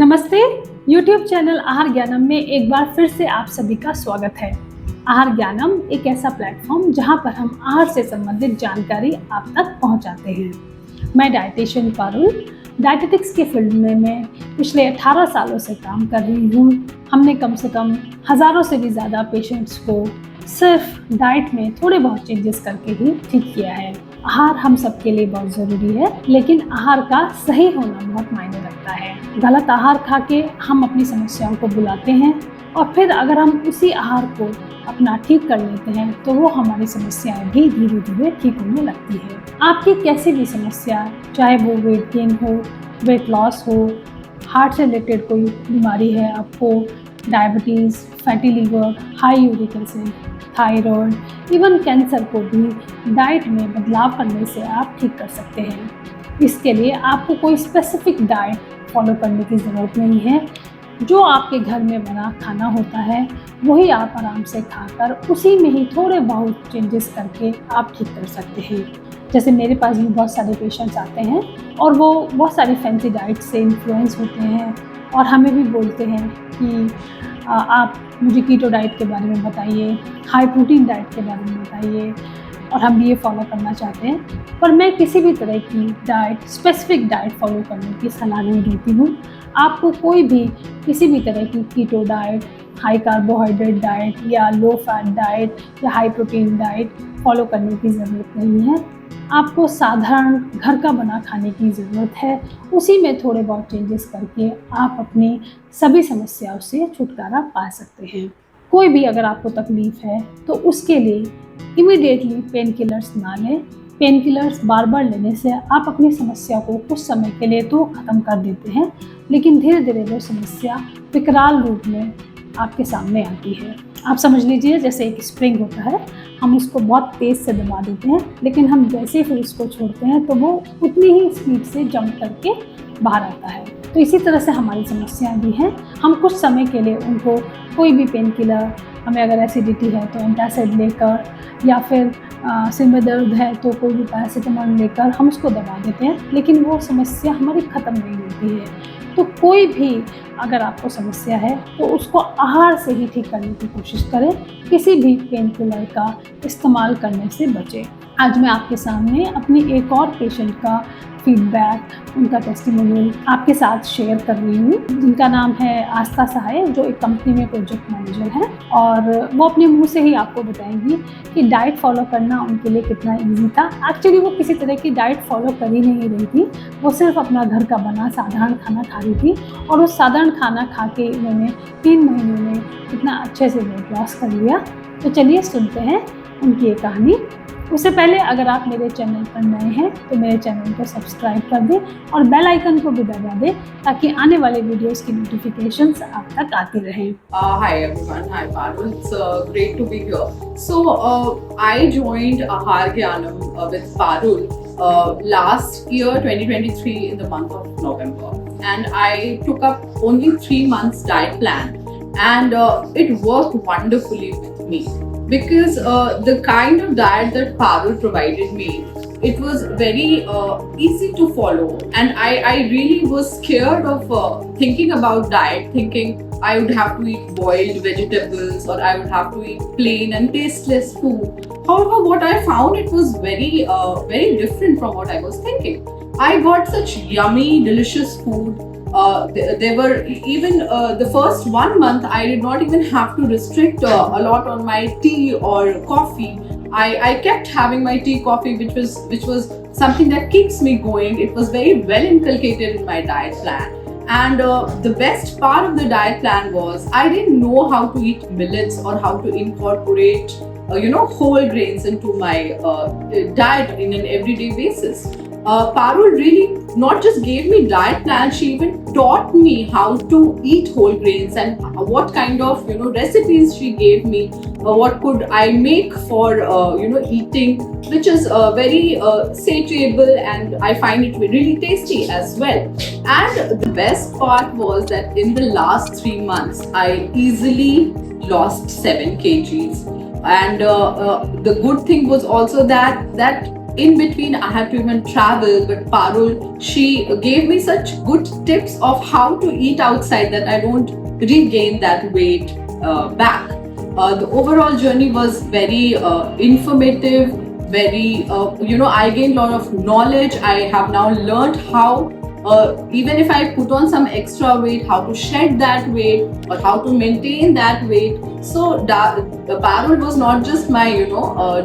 नमस्ते। YouTube channel आहार ज्ञानम में एक बार फिर से आप सभी का स्वागत है। आहार ज्ञानम एक ऐसा प्लेटफॉर्म जहां पर हम आहार से संबंधित जानकारी आप तक पहुंचाते हैं। मैं डाइटिशियन पारुल डायटेटिक्स के फील्ड में मैं पिछले 18 सालों से काम कर रही हूँ। हमने कम से कम हज़ारों से भी ज़्यादा पेशेंट्स को सिर्फ डाइट में थोड़े बहुत चेंजेस करके ही ठीक किया है। आहार हम सबके लिए बहुत ज़रूरी है, लेकिन आहार का सही होना बहुत मायने रखता है। गलत आहार खा के हम अपनी समस्याओं को बुलाते हैं और फिर अगर हम उसी आहार को अपना ठीक कर लेते हैं तो वो हमारी समस्याएं भी धीरे धीरे ठीक होने लगती है। आपकी कैसी भी समस्या, चाहे वो वेट गेन हो, वेट लॉस हो, हार्ट से रिलेटेड कोई बीमारी है आपको, diabetes, fatty liver, high uric acid, thyroid, even cancer को भी डाइट में बदलाव करने से आप ठीक कर सकते हैं। इसके लिए आपको कोई स्पेसिफिक डाइट फॉलो करने की ज़रूरत नहीं है। जो आपके घर में बना खाना होता है वही आप आराम से खाकर उसी में ही थोड़े बहुत चेंजेस करके आप ठीक कर सकते हैं। जैसे मेरे पास भी बहुत सारे पेशेंट्स आते हैं और वो बहुत सारी फैंसी डाइट से इन्फ्लुएंस होते हैं और हमें भी बोलते हैं कि आप मुझे कीटो डाइट के बारे में बताइए, हाई प्रोटीन डाइट के बारे में बताइए, और हम भी ये फॉलो करना चाहते हैं। पर मैं किसी भी तरह की डाइट, स्पेसिफिक डाइट फॉलो करने की सलाह नहीं देती हूँ। आपको कोई भी किसी भी तरह की keto diet, high carbohydrate diet या लो फैट डाइट या हाई प्रोटीन डाइट फॉलो करने की ज़रूरत नहीं है। आपको साधारण घर का बना खाने की ज़रूरत है। उसी में थोड़े बहुत चेंजेस करके आप अपनी सभी समस्याओं से छुटकारा पा सकते हैं। कोई भी अगर आपको तकलीफ़ है तो उसके लिए इमीडिएटली पेन किलर्स ना लें। पेन किलर्स बार बार लेने से आप अपनी समस्या को कुछ समय के लिए तो ख़त्म कर देते हैं, लेकिन धीरे धीरे वो समस्या विकराल रूप में आपके सामने आती है। आप समझ लीजिए जैसे एक स्प्रिंग होता है, हम उसको बहुत तेज़ से दबा देते हैं, लेकिन हम जैसे ही फिर उसको छोड़ते हैं तो वो उतनी ही स्पीड से जंप करके बाहर आता है। तो इसी तरह से हमारी समस्याएं भी हैं। हम कुछ समय के लिए उनको कोई भी पेन किलर, हमें अगर एसिडिटी है तो एंटासिड लेकर, या फिर सिर में दर्द है तो कोई भी पैरासीटामोल लेकर हम उसको दबा देते हैं, लेकिन वो समस्या हमारी ख़त्म नहीं होती है। तो कोई भी अगर आपको समस्या है तो उसको आहार से ही ठीक करने की कोशिश करें, किसी भी पेन किलर का इस्तेमाल करने से बचें। आज मैं आपके सामने अपनी एक और पेशेंट का फीडबैक, उनका टेस्टिमोनियल आपके साथ शेयर कर रही हूँ, जिनका नाम है आस्था सहाय, जो एक कंपनी में प्रोजेक्ट मैनेजर है, और वो अपने मुंह से ही आपको बताएंगी कि डाइट फॉलो करना उनके लिए कितना ईजी था। एक्चुअली वो किसी तरह की डाइट फॉलो कर ही नहीं रही थी, वो सिर्फ अपना घर का बना साधारण खाना खा रही थी, और उस साधारण खाना खा के उन्होंने 3 महीने में इतना अच्छे से वेट लॉस कर लिया। तो चलिए सुनते हैं उनकी ये कहानी। उससे पहले अगर आप मेरे चैनल पर नए हैं तो मेरे चैनल को सब्सक्राइब कर दें और बेल आइकन को भी दबा दें ताकि आने वाले वीडियोस की नोटिफिकेशंस आप तक आती रहें। Hi everyone, hi Parul. It's great to be here. So I joined Ahar Gyanam with Parul last year 2023 in the month of November, and I took up only 3 months diet plan, and it worked wonderfully with me. Because the kind of diet that Parul provided me, it was very easy to follow, and I really was scared of thinking about diet, thinking I would have to eat boiled vegetables or I would have to eat plain and tasteless food. However, what I found, it was very different from what I was thinking. I got such yummy, delicious food. There were even the first 1 month I did not even have to restrict a lot on my tea or coffee. I kept having my tea, coffee, which was something that keeps me going. It was very well inculcated in my diet plan. And the best part of the diet plan was I didn't know how to eat millets or how to incorporate whole grains into my diet in an everyday basis. Parul really not just gave me diet plan, she even taught me how to eat whole grains and what kind of recipes she gave me, what could I make for eating, which is very satiable, and I find it really tasty as well. And the best part was that in the last 3 months I easily lost 7 kgs, and the good thing was also that in between I had to even travel, but Parul, she gave me such good tips of how to eat outside that I don't regain that weight back. The overall journey was very informative, very, I gained a lot of knowledge. I have now learned how, even if I put on some extra weight, how to shed that weight or how to maintain that weight. So, Parul was not just my,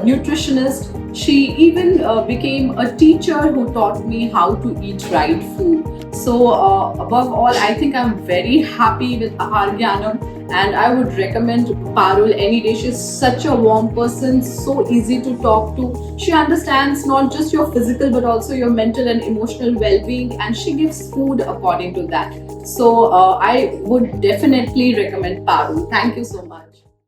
nutritionist. She even became a teacher who taught me how to eat right food. So, above all, I think I'm very happy with Ahar Gyanam, and I would recommend Parul any day. She's such a warm person, so easy to talk to. She understands not just your physical but also your mental and emotional well-being, and she gives food according to that. So, I would definitely recommend Parul. Thank you so much.